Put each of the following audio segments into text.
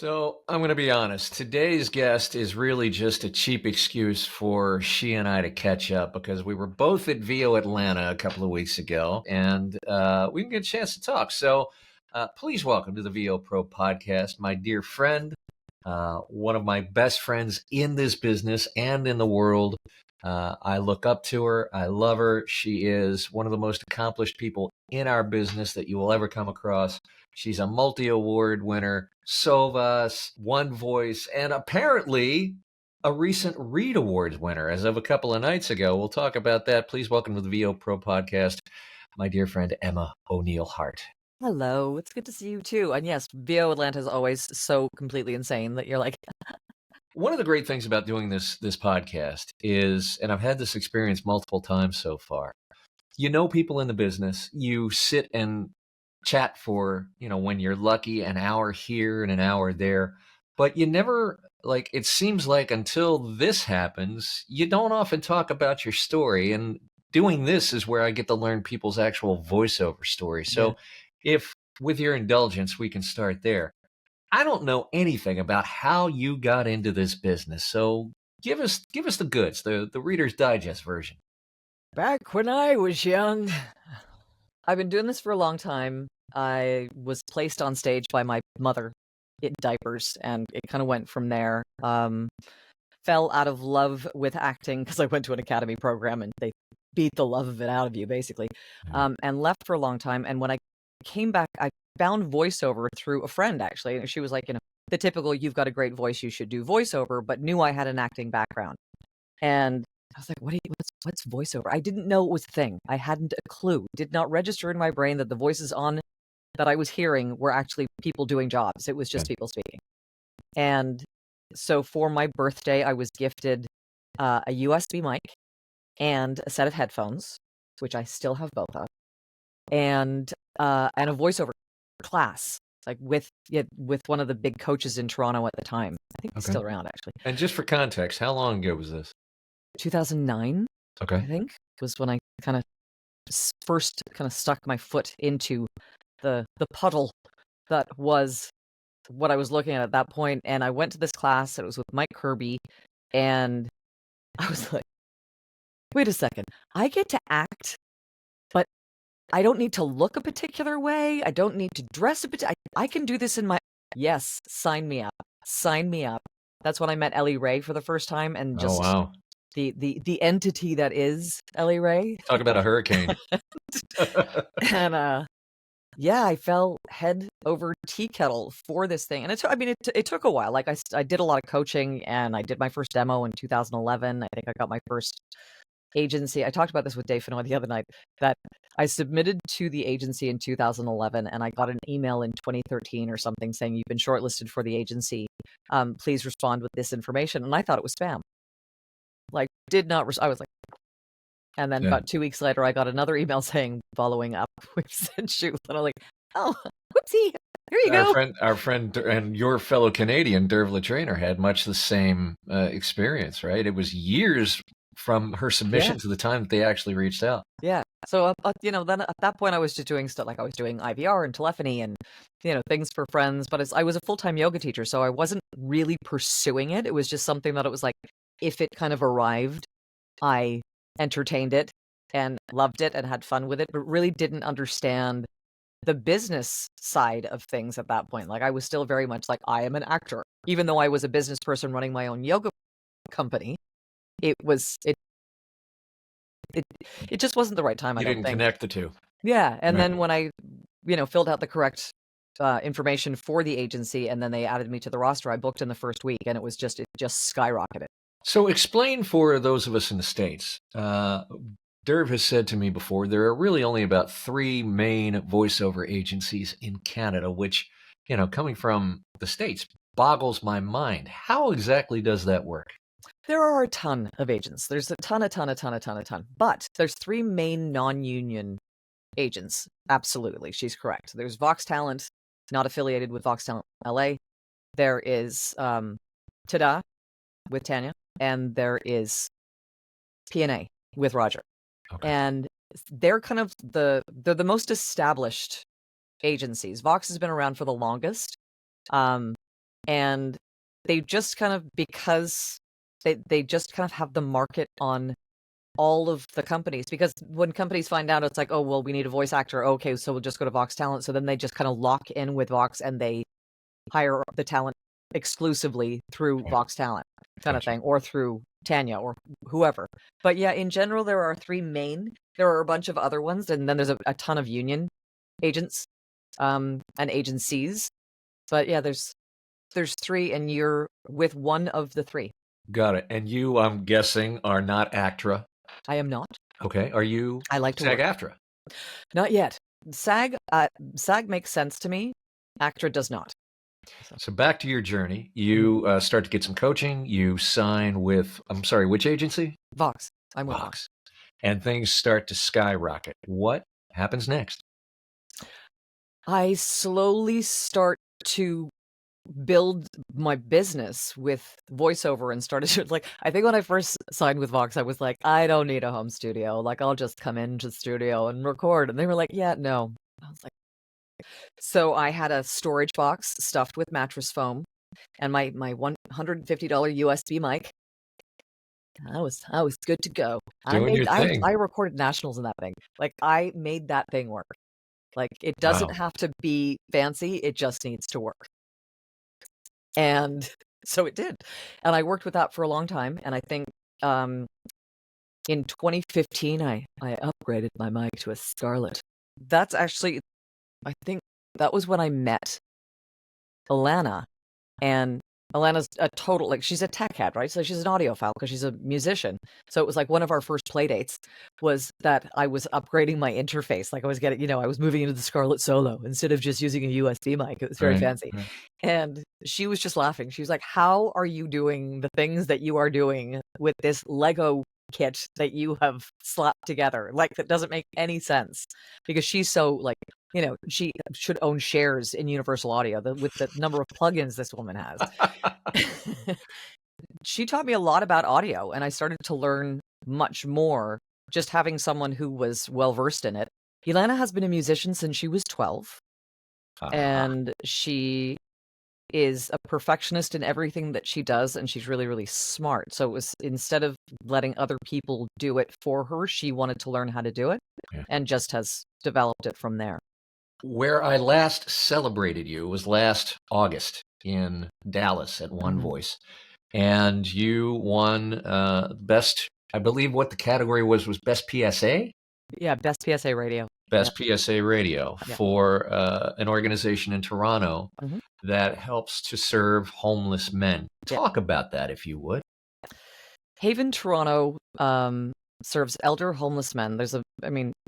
So I'm going to be honest. Today's guest is really just a cheap excuse for she and I to catch up because we were both at VO Atlanta a couple of weeks ago, and we didn't get a chance to talk. So please welcome to the VO Pro podcast, my dear friend, one of my best friends in this business and in the world. I look up to her. I love her. She is one of the most accomplished people in our business that you will ever come across. She's a multi-award winner, SOVAS, One Voice, and apparently a recent Reed Awards winner as of a couple of nights ago. We'll talk about that. Please welcome to the VO Pro podcast, my dear friend, Emma O'Neill Hart. Hello, it's good to see you too. And yes, VO Atlanta is always so completely insane that you're like, One of the great things about doing this podcast is, and I've had this experience multiple times so far, you know people in the business, you sit and chat for, when you're lucky, an hour here and an hour there, but you never, like, it seems like until this happens, you don't often talk about your story. And doing this is where I get to learn people's actual voiceover story. yeah. So if, with your indulgence, we can start there. I don't know anything about how you got into this business, so give us the goods, the Reader's Digest version. Back when I was young, I've been doing this for a long time. I was placed on stage by my mother in diapers, and it kind of went from there. Fell out of love with acting because I went to an academy program and they beat the love of it out of you, basically, and left for a long time. And when I came back, I found voiceover through a friend, actually. And she was like, the typical, you've got a great voice, you should do voiceover, but knew I had an acting background. And I was like, what's voiceover? I didn't know it was a thing. I hadn't a clue. Did not register in my brain that the voices on that I was hearing were actually people doing jobs. It was just people speaking. And so for my birthday, I was gifted a USB mic and a set of headphones, which I still have both of, and a voiceover class, like with one of the big coaches in Toronto at the time. I think he's still around, actually. And just for context, how long ago was this? 2009, Okay. I think, was when I kind of first stuck my foot into the puddle that was what I was looking at that point. And I went to this class. It was with Mike Kirby, and I was like, wait a second, I get to act, but I don't need to look a particular way. I don't need to dress a particular. I can do this in my. Yes, sign me up. Sign me up. That's when I met Ellie Ray for the first time, and just the entity that is Ellie Ray. Talk about a hurricane. And yeah, I fell head over tea kettle for this thing, and it took a while. Like I did a lot of coaching, and I did my first demo in 2011. I think I got my first agency. I talked about this with Dave Fennoy the other night, that I submitted to the agency in 2011, and I got an email in 2013 or something saying, you've been shortlisted for the agency. Please respond with this information. And I thought it was spam. Like, did not. I was like, and then about 2 weeks later, I got another email saying, following up, we've sent you. And I'm like, oh, whoopsie. Here you go. Our friend and your fellow Canadian, Derv Latrainer, had much the same experience, right? It was years from her submission to the time that they actually reached out. Yeah. So, then at that point, I was just doing stuff like I was doing IVR and telephony and, things for friends. But I was a full-time yoga teacher, so I wasn't really pursuing it. It was just something that it was like, if it kind of arrived, I entertained it and loved it and had fun with it, but really didn't understand the business side of things at that point. Like, I was still very much like, I am an actor, even though I was a business person running my own yoga company. It just wasn't the right time. I don't think. You didn't connect the two. Yeah, and then when I, filled out the correct information for the agency, and then they added me to the roster, I booked in the first week, and it just skyrocketed. So explain for those of us in the States. Derv has said to me before, there are really only about 3 main voiceover agencies in Canada, which, coming from the States, boggles my mind. How exactly does that work? There are a ton of agents. There's a ton. But there's 3 main non-union agents. Absolutely. She's correct. There's Vox Talent, not affiliated with Vox Talent LA. There is Tada with Tanya, and there is P&A with Roger. Okay. And they're kind of they're the most established agencies. Vox has been around for the longest. And they just kind of, because they just kind of have the market on all of the companies, because when companies find out, it's like, oh, well, we need a voice actor. Okay, so we'll just go to Vox Talent. So then they just kind of lock in with Vox and they hire the talent exclusively through Vox Talent kind of Gotcha. thing, or through Tanya or whoever. But yeah, in general, there are three main. There are a bunch of other ones, and then there's a ton of union agents and agencies. But yeah, there's three, and you're with one of the three. Got it. And you, I'm guessing, are not ACTRA. I am not. Okay. Are you I like to work. SAG-AFTRA? Not yet. SAG makes sense to me. ACTRA does not. So back to your journey. You start to get some coaching. You sign with, I'm sorry, which agency? Vox. I'm with Vox. And things start to skyrocket. What happens next? I slowly start to build my business with voiceover and started to, like, I think when I first signed with Vox, I was like, I don't need a home studio. Like, I'll just come into the studio and record. And they were like, yeah, no. I was like, so I had a storage box stuffed with mattress foam and my $150 USB mic. I was good to go. Doing your thing. I recorded nationals in that thing. Like, I made that thing work. Like, it doesn't have to be fancy. It just needs to work. And so it did. And I worked with that for a long time. And I think in 2015, I upgraded my mic to a Scarlett. That's actually, I think that was when I met Alana. And Alana's a total, like, she's a tech head, right? So she's an audiophile because she's a musician. So it was like one of our first play dates was that I was upgrading my interface. Like, I was getting, I was moving into the Scarlett Solo instead of just using a USB mic. It was very fancy. Right. And she was just laughing. She was like, how are you doing the things that you are doing with this Lego kit that you have slapped together? Like, that doesn't make any sense, because she's so, like, she should own shares in Universal Audio with the number of plugins this woman has. She taught me a lot about audio, and I started to learn much more just having someone who was well-versed in it. Ilana has been a musician since she was 12, and she is a perfectionist in everything that she does, and she's really, really smart. So it was, instead of letting other people do it for her, she wanted to learn how to do it, and just has developed it from there. Where I last celebrated you was last August in Dallas at One Voice. And you won best, I believe what the category was best PSA? Yeah, best PSA radio. Best PSA radio for an organization in Toronto that helps to serve homeless men. Talk about that, if you would. Haven Toronto serves elder homeless men.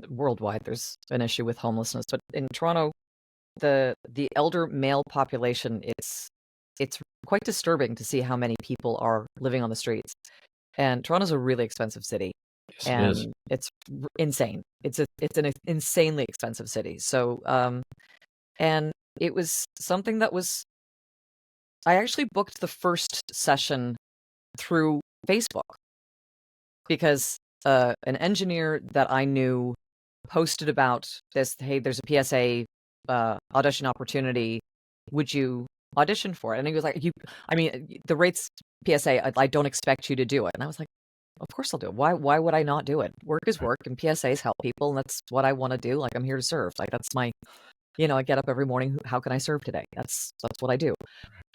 Worldwide there's an issue with homelessness, but in Toronto, the elder male population, it's quite disturbing to see how many people are living on the streets. And Toronto's a really expensive city. Yes, and it is. It's insane. It's an insanely expensive city. So and it was something that was, I actually booked the first session through Facebook, because an engineer that I knew posted about this. Hey, there's a PSA audition opportunity. Would you audition for it? And he was like, the rates PSA, I don't expect you to do it. And I was like, of course I'll do it. Why would I not do it? Work is work, and PSAs help people, and that's what I want to do. Like, I'm here to serve. Like, that's my, I get up every morning. How can I serve today? That's what I do.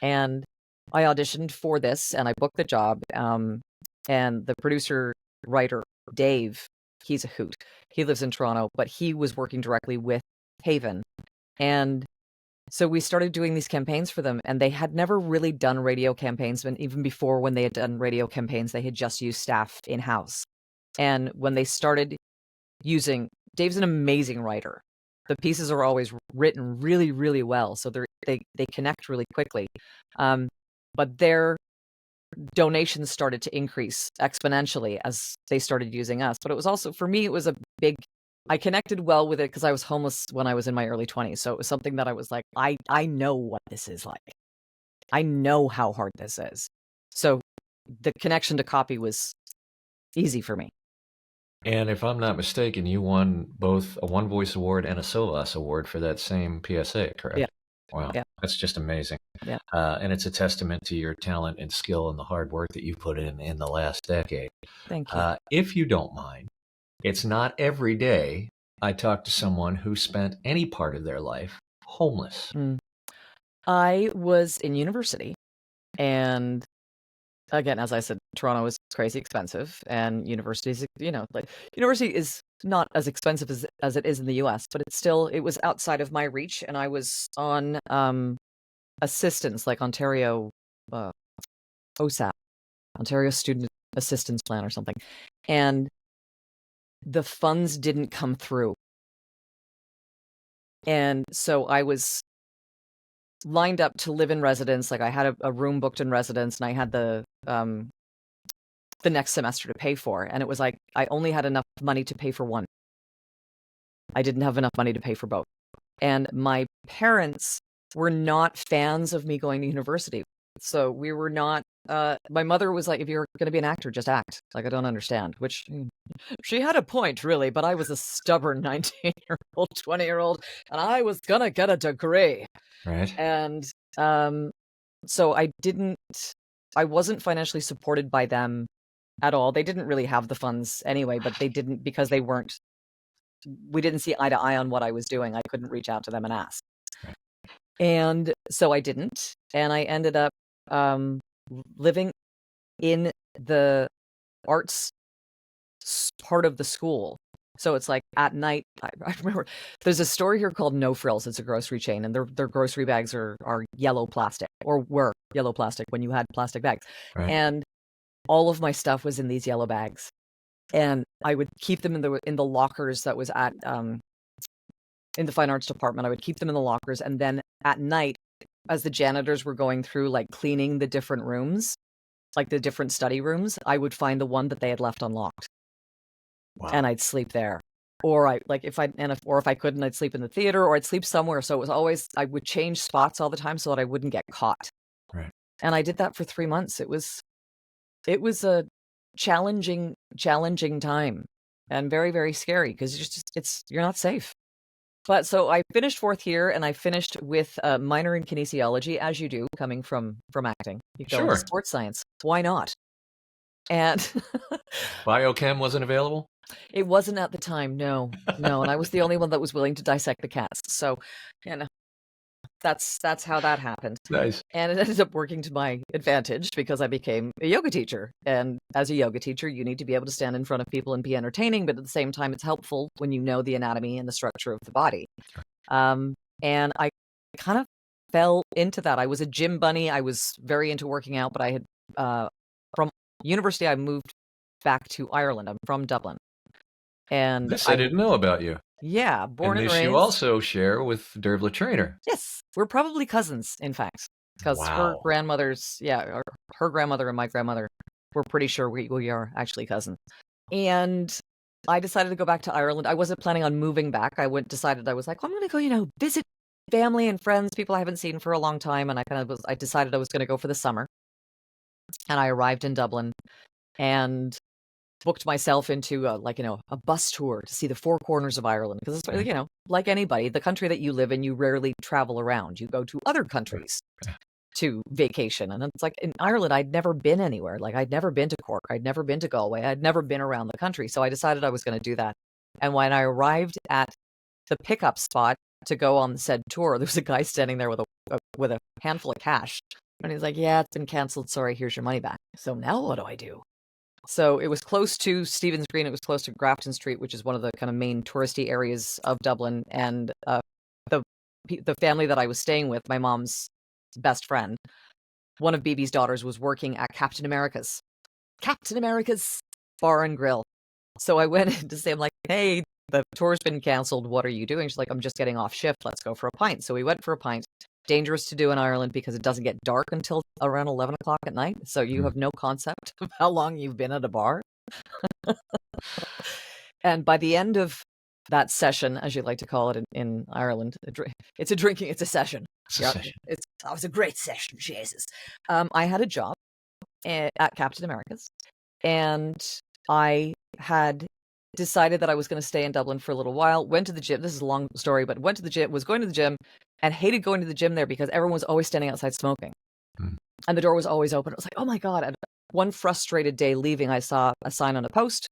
And I auditioned for this, and I booked the job. And the producer, writer, Dave, he's a hoot. He lives in Toronto, but he was working directly with Haven. And so we started doing these campaigns for them, and they had never really done radio campaigns. And even before, when they had done radio campaigns, they had just used staff in-house. And when they started using, Dave's an amazing writer. The pieces are always written really, really well, so they connect really quickly. But their donations started to increase exponentially as they started using us. But it was also, for me, it was a big, I connected well with it because I was homeless when I was in my early 20s. So it was something that I was like, I know what this is like. I know how hard this is. So the connection to copy was easy for me. And if I'm not mistaken, you won both a One Voice Award and a SOVAS Award for that same PSA, correct? Yeah. Wow. Yeah. That's just amazing. Yeah. And it's a testament to your talent and skill and the hard work that you put in the last decade. Thank you. If you don't mind, it's not every day I talk to someone who spent any part of their life homeless. I was in university, and again, as I said, Toronto is crazy expensive, and universities, like university is not as expensive as it is in the US, but it was outside of my reach, and I was on assistance, like Ontario OSAP, Ontario Student Assistance Plan or something, and the funds didn't come through, and so I was lined up to live in residence. Like I had a room booked in residence, and I had the next semester to pay for. And it was like I only had enough money to pay for one. I didn't have enough money to pay for both. And my parents were not fans of me going to university. So we were not my mother was like, if you're going to be an actor, just act. Like, I don't understand, which she had a point, really, but I was a stubborn 19-year-old, 20-year-old, and I was going to get a degree. Right. And so I wasn't financially supported by them at all. They didn't really have the funds anyway, but they didn't, because we didn't see eye to eye on what I was doing. I couldn't reach out to them and ask. Right. And so I didn't. And I ended up living in the arts part of the school. So it's like at night, I remember there's a store here called No Frills. It's a grocery chain, and their grocery bags are yellow plastic, or were yellow plastic when you had plastic bags. Right. And all of my stuff was in these yellow bags. And I would keep them in the lockers that was at in the fine arts department. I would keep them in the lockers, and then at night, as the janitors were going through, like, cleaning the different rooms, like the different study rooms, I would find the one that they had left unlocked. Wow. And I'd sleep there. Or if I couldn't, I'd sleep in the theater, or I'd sleep somewhere. So it was always, I would change spots all the time so that I wouldn't get caught. Right. And I did that for 3 months. It was a challenging time, and very, very scary, because you're not safe. But so I finished 4th year, and I finished with a minor in kinesiology, as you do, coming from acting. You go into Sure. sports science. Why not? And Biochem wasn't available? it wasn't at the time, no. No, and I was the only one that was willing to dissect the cats. So, that's how that happened. Nice. And it ended up working to my advantage, because I became a yoga teacher. And as a yoga teacher, you need to be able to stand in front of people and be entertaining, but at the same time, it's helpful when you know the anatomy and the structure of the body. And I kind of fell into that. I was a gym bunny. I was very into working out, but I had, from university, I moved back to Ireland. I'm from Dublin. And This I didn't know about you. Yeah, born and and this raised. you also share with Dervla Trainer. Yes, we're probably cousins, in fact, because her Wow. grandmother's, her grandmother and my grandmother, we're pretty sure we are actually cousins. And I decided to go back to Ireland. I wasn't planning on moving back. I was like, I'm going to go, visit family and friends, people I haven't seen for a long time. And I decided I was going to go for the summer. And I arrived in Dublin and booked myself into a bus tour to see the four corners of Ireland, because it's, like anybody, the country that you live in, you rarely travel around. You go to other countries to vacation. And it's like, in Ireland, I'd never been anywhere. Like, I'd never been to Cork. I'd never been to Galway. I'd never been around the country. So I decided I was going to do that. And when I arrived at the pickup spot to go on the said tour, there was a guy standing there with a handful of cash. And he's like, yeah, it's been canceled. Sorry, here's your money back. So now what do I do? So it was close to Stephen's Green. It was close to Grafton Street, which is one of the kind of main touristy areas of Dublin. And the family that I was staying with, my mom's best friend, one of BB's daughters, was working at Captain America's Bar and Grill. So I went in to say, I'm like, hey, the tour's been canceled. What are you doing? She's like, I'm just getting off shift. Let's go for a pint. So we went for a pint. Dangerous to do in Ireland because it doesn't get dark until around 11 o'clock at night. So you have no concept of how long you've been at a bar. And by the end of that session, as you like to call it in Ireland, it's a session. It was a great session, Jesus. I had a job at Captain America's, and I had decided that I was going to stay in Dublin for a little while. Went to the gym. This is a long story, but was going to the gym. and hated going to the gym there because everyone was always standing outside smoking. Mm. And the door was always open. It was like, oh my God. And one frustrated day leaving, I saw a sign on a post,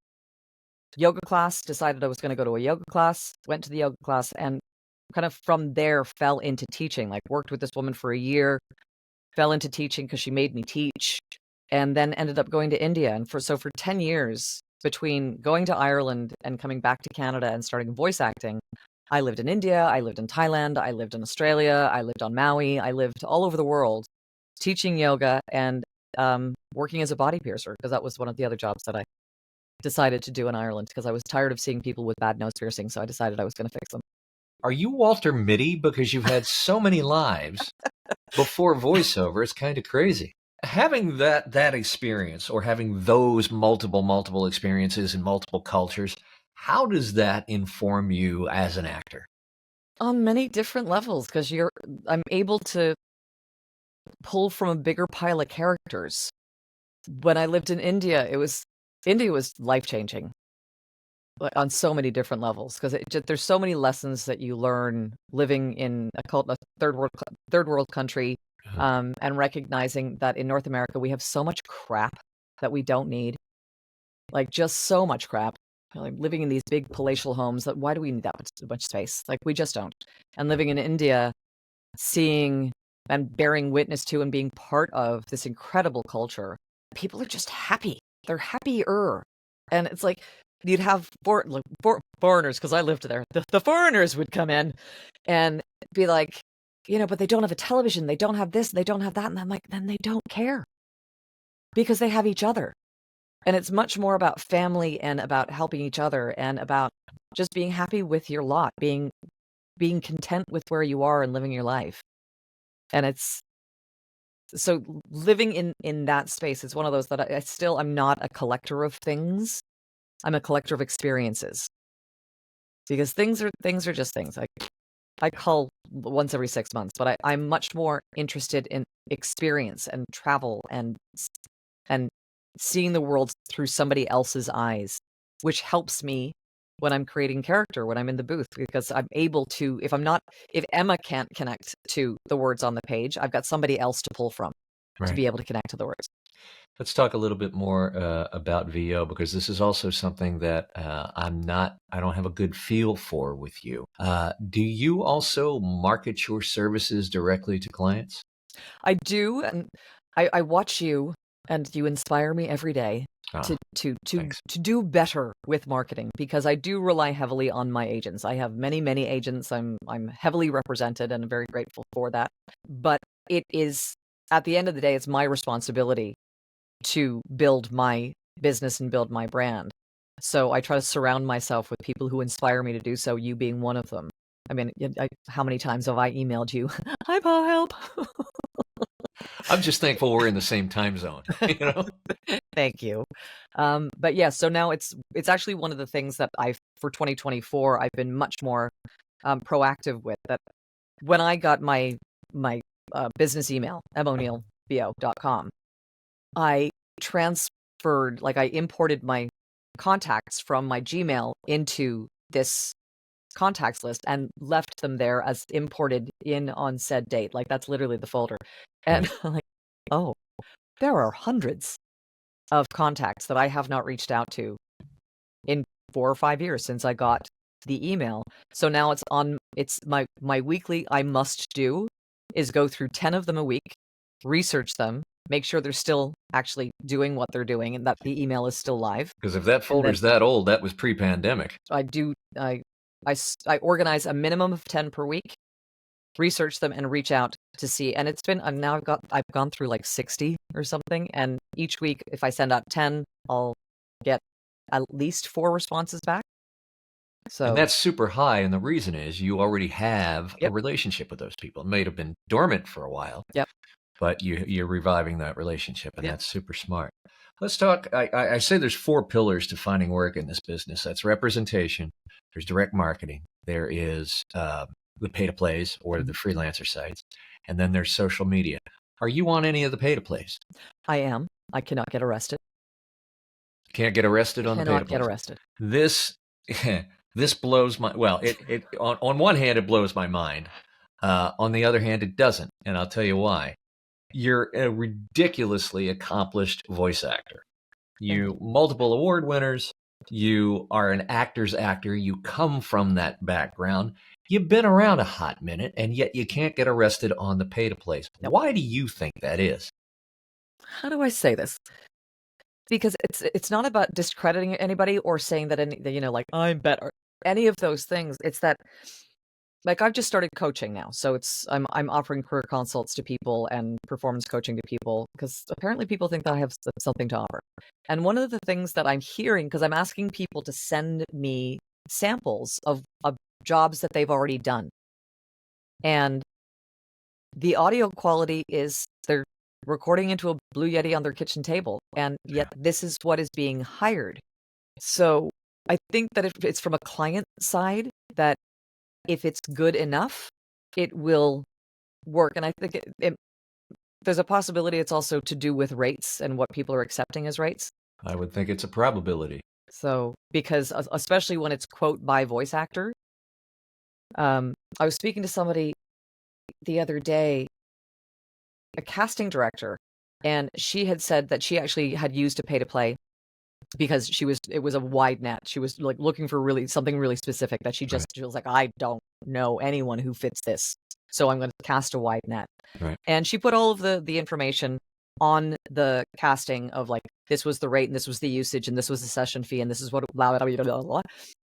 yoga class, decided I was going to go to a yoga class, went to the yoga class, and kind of from there fell into teaching, like worked with this woman for a year, fell into teaching because she made me teach, and then ended up going to India. And for 10 years, between going to Ireland and coming back to Canada and starting voice acting, I lived in India, I lived in Thailand, I lived in Australia, I lived on Maui, I lived all over the world teaching yoga and working as a body piercer, because that was one of the other jobs that I decided to do in Ireland, because I was tired of seeing people with bad nose piercing, so I decided I was going to fix them. Are you Walter Mitty? Because you've had so many lives before voiceover. It's kind of crazy. Having that experience, or having those multiple experiences in multiple cultures, how does that inform you as an actor? On many different levels, because I'm able to pull from a bigger pile of characters. When I lived in India, India was life-changing on so many different levels, because there's so many lessons that you learn living in a third world country, and recognizing that in North America we have so much crap that we don't need, like just so much crap. Like living in these big palatial homes, that why do we need that much space? Like we just don't. And living in India, seeing and bearing witness to and being part of this incredible culture, people are just happy. They're happier. And it's like you'd have foreigners, because I lived there. The foreigners would come in and be like, but they don't have a television. They don't have this. They don't have that. And I'm like, then they don't care, because they have each other. And it's much more about family and about helping each other and about just being happy with your lot, being content with where you are and living your life. And it's so living in that space is one of those that I'm not a collector of things. I'm a collector of experiences, because things are just things. I call once every 6 months, but I'm much more interested in experience and travel and seeing the world through somebody else's eyes, which helps me when I'm creating character, when I'm in the booth, because I'm able to, if Emma can't connect to the words on the page, I've got somebody else to pull from to be able to connect to the words. Let's talk a little bit more about VO, because this is also something that I don't have a good feel for with you. Do you also market your services directly to clients? I do, and I watch you, and you inspire me every day to do better with marketing, because I do rely heavily on my agents. I have many agents. I'm heavily represented, and I'm very grateful for that. But it is, at the end of the day, it's my responsibility to build my business and build my brand. So I try to surround myself with people who inspire me to do so, you being one of them. I mean, how many times have I emailed you? Hi, Pa, help. I'm just thankful we're in the same time zone, Thank you. But yeah, so now it's actually one of the things that for 2024, I've been much more proactive with. That when I got my business email, moneilvo.com, I transferred, like I imported my contacts from my Gmail into this contacts list and left them there as imported in on said date. Like that's literally the folder. And I'm like, oh, there are hundreds of contacts that I have not reached out to in 4 or 5 years since I got the email. So now it's my weekly I must do is go through 10 of them a week, research them, make sure they're still actually doing what they're doing and that the email is still live. Because if that folder's that old, that was pre-pandemic. I organize a minimum of 10 per week, research them, and reach out to see. And it's been, now I've gone through like 60 or something. And each week, if I send out 10, I'll get at least 4 responses back. So, and that's super high. And the reason is you already have a relationship with those people. It may have been dormant for a while, but you're reviving that relationship, and that's super smart. Let's talk. I say there's 4 pillars to finding work in this business. That's representation. There's direct marketing. There is the pay-to-plays or the freelancer sites. And then there's social media. Are you on any of the pay-to-plays? I am. I cannot get arrested. Can't get arrested on the pay-to-plays? Cannot get arrested. This blows my, well, it on one hand, it blows my mind. On the other hand, it doesn't, and I'll tell you why. You're a ridiculously accomplished voice actor. You multiple award winners. You are an actor's actor. You come from that background. You've been around a hot minute, and yet you can't get arrested on the pay-to-plays. Nope. Why do you think that is? How do I say this? Because it's not about discrediting anybody or saying that like I'm better. Any of those things. It's that, like, I've just started coaching now, so I'm offering career consults to people and performance coaching to people because apparently people think that I have something to offer. And one of the things that I'm hearing, because I'm asking people to send me samples of jobs that they've already done, and the audio quality is they're recording into a Blue Yeti on their kitchen table, and yet this is what is being hired. So I think that if it's from a client side, that if it's good enough, it will work. And I think there's a possibility it's also to do with rates and what people are accepting as rates. I would think it's a probability. So, because especially when it's quote by voice actor, I was speaking to somebody the other day, a casting director, and she had said that she actually had used a pay to play because it was a wide net. She was like looking for something really specific that she was like, I don't know anyone who fits this, so I'm going to cast a wide net. Right. And she put all of the information on the casting of like, this was the rate and this was the usage and this was the session fee and this is what blah, blah, blah, blah, blah.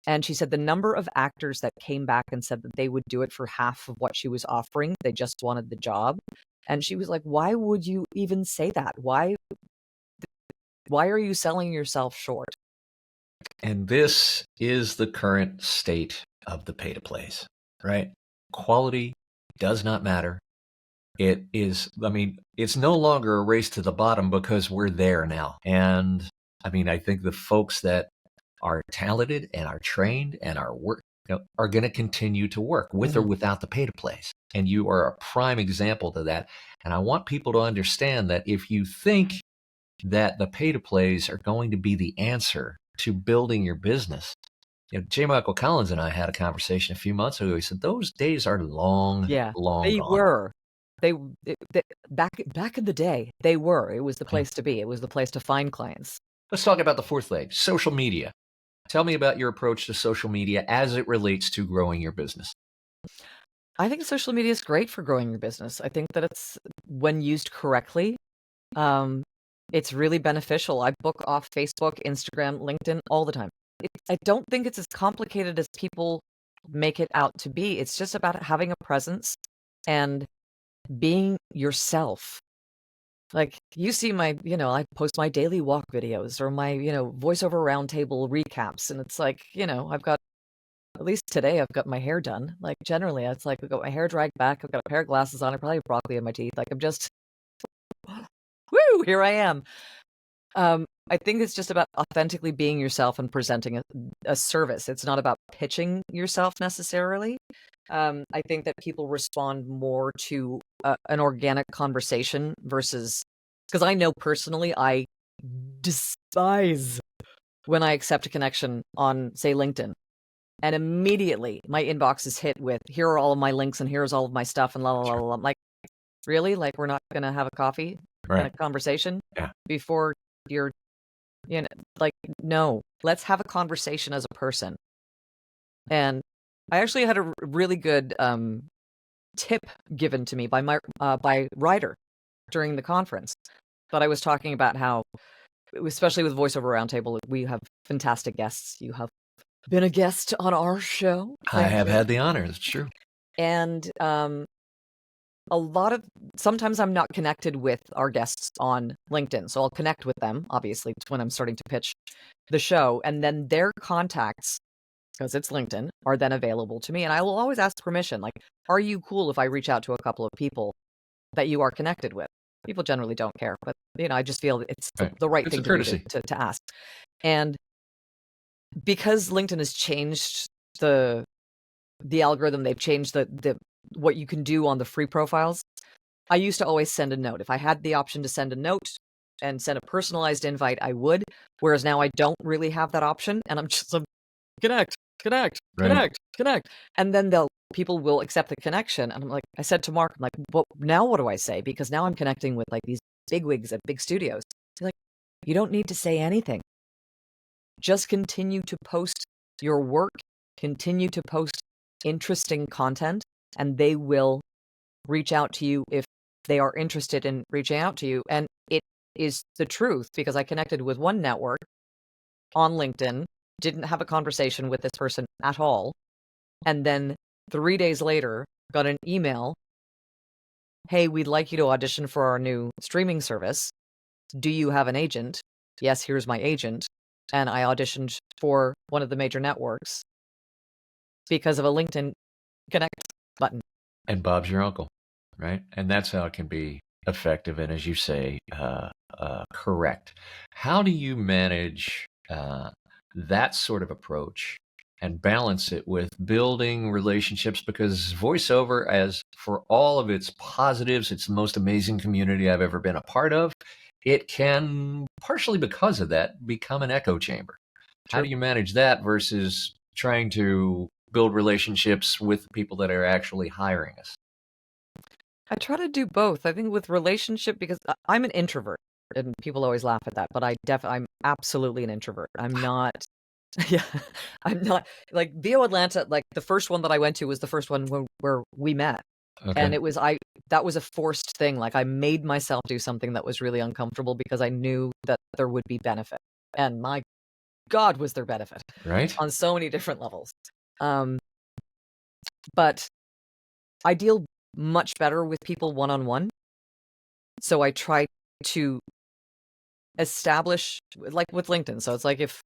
And she said the number of actors that came back and said that they would do it for half of what she was offering, they just wanted the job. And she was like, why would you even say that? Why are you selling yourself short? And this is the current state of the pay-to-plays, right? Quality does not matter. It is, I mean, it's no longer a race to the bottom because we're there now. And I mean, I think the folks that are talented and are trained and are are going to continue to work with or without the pay-to-plays. And you are a prime example to that. And I want people to understand that if you think that the pay-to-plays are going to be the answer to building your business. J. Michael Collins and I had a conversation a few months ago. He said those days are long gone. They were. They back in the day, they were. It was the place to be. It was the place to find clients. Let's talk about the fourth leg, social media. Tell me about your approach to social media as it relates to growing your business. I think social media is great for growing your business. I think that it's, when used correctly, it's really beneficial. I book off Facebook, Instagram, LinkedIn all the time. I don't think it's as complicated as people make it out to be. It's just about having a presence and being yourself. Like, you see my, I post my daily walk videos or my, voiceover roundtable recaps. And it's like, I've got, at least today, I've got my hair done. Like, generally, it's like I've got my hair dragged back. I've got a pair of glasses on. I probably have broccoli in my teeth. Like, I'm just, woo, here I am. I think it's just about authentically being yourself and presenting a service. It's not about pitching yourself necessarily. I think that people respond more to an organic conversation versus, because I know personally, I despise when I accept a connection on, say, LinkedIn. And immediately my inbox is hit with, here are all of my links and here's all of my stuff and la la la la. I'm like, really? Like, we're not going to have a coffee and a conversation before you're, like, no, let's have a conversation as a person. And I actually had a really good tip given to me by my by Ryder during the conference. But I was talking about how, especially with Voiceover Roundtable, we have fantastic guests. You have been a guest on our show. I have had the honor. It's true. And sometimes I'm not connected with our guests on LinkedIn. So I'll connect with them, obviously, when I'm starting to pitch the show. And then their contacts, because it's LinkedIn, are then available to me. And I will always ask permission. Like, are you cool if I reach out to a couple of people that you are connected with? People generally don't care. But, I just feel it's the right thing to ask. And because LinkedIn has changed the algorithm, they've changed the what you can do on the free profiles. I used to always send a note. If I had the option to send a note and send a personalized invite, I would. Whereas now I don't really have that option, and I'm just connect. And then they'll people will accept the connection. And I'm like, I said to Mark, I'm like, well, now what do I say? Because now I'm connecting with like these bigwigs at big studios. He's like, you don't need to say anything. Just continue to post your work, continue to post interesting content, and they will reach out to you if they are interested in reaching out to you. And it is the truth, because I connected with one network on LinkedIn, didn't have a conversation with this person at all. And then 3 days later, got an email. Hey, we'd like you to audition for our new streaming service. Do you have an agent? Yes, here's my agent. And I auditioned for one of the major networks because of a LinkedIn Connect button. And Bob's your uncle, right? And that's how it can be effective and, as you say, correct. How do you manage that sort of approach and balance it with building relationships? Because voiceover, as for all of its positives, it's the most amazing community I've ever been a part of. It can, partially because of that, become an echo chamber. How True. do you manage that versus trying to build relationships with people that are actually hiring us? I try to do both. I think with relationship, because I'm an introvert, and people always laugh at that, but I'm absolutely an introvert. I'm not, yeah, I'm not like VO Atlanta. Like the first one that I went to was the first one where we met. And Okay. that was a forced thing. Like I made myself do something that was really uncomfortable because I knew that there would be benefit. And my God, was there benefit Right? on so many different levels. Um, but I deal much better with people one-on-one. So I try to establish, like with LinkedIn. So it's like if,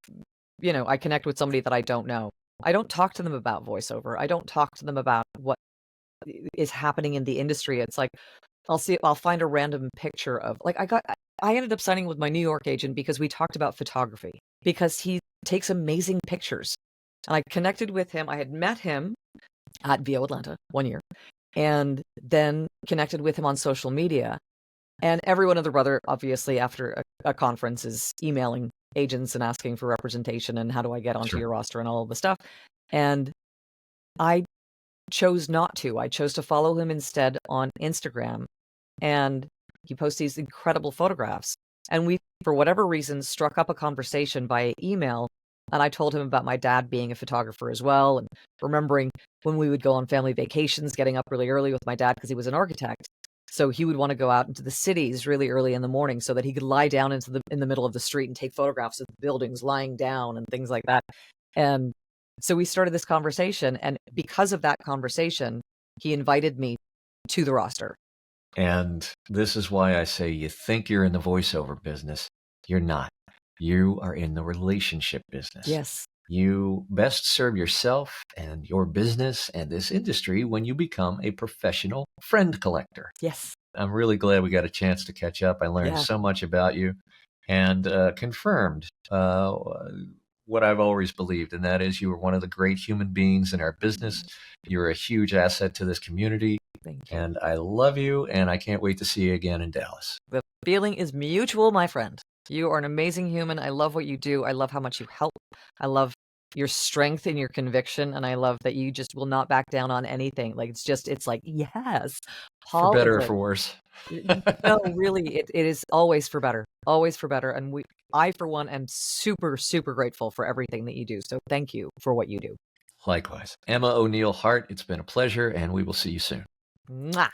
I connect with somebody that I don't know, I don't talk to them about voiceover. I don't talk to them about what is happening in the industry. It's like, I'll find a random picture of, like, I ended up signing with my New York agent because we talked about photography, because he takes amazing pictures. And I connected with him. I had met him at VO Atlanta 1 year, and then connected with him on social media. And every one of the brother, obviously, after a conference is emailing agents and asking for representation and how do I get onto Sure. your roster and all of the stuff. And I chose not to. I chose to follow him instead on Instagram. And he posts these incredible photographs. And we, for whatever reason, struck up a conversation via email. And I told him about my dad being a photographer as well, and remembering when we would go on family vacations, getting up really early with my dad because he was an architect. So he would want to go out into the cities really early in the morning so that he could lie down in the middle of the street and take photographs of the buildings lying down and things like that. And so we started this conversation, and because of that conversation, he invited me to the roster. And this is why I say you think you're in the voiceover business. You're not. You are in the relationship business. Yes. You best serve yourself and your business and this industry when you become a professional friend collector. Yes. I'm really glad we got a chance to catch up. I learned so much about you and confirmed what I've always believed, and that is you are one of the great human beings in our business. You're a huge asset to this community. Thank you. And I love you, and I can't wait to see you again in Dallas. The feeling is mutual, my friend. You are an amazing human. I love what you do. I love how much you help. I love your strength and your conviction, and I love that you just will not back down on anything. Like it's like, yes, For Paul is better or like, for worse. no, really, it is always for better, always for better. And I, for one, am super, super grateful for everything that you do. So thank you for what you do. Likewise. Emma O'Neill Hart, it's been a pleasure, and we will see you soon. Mwah.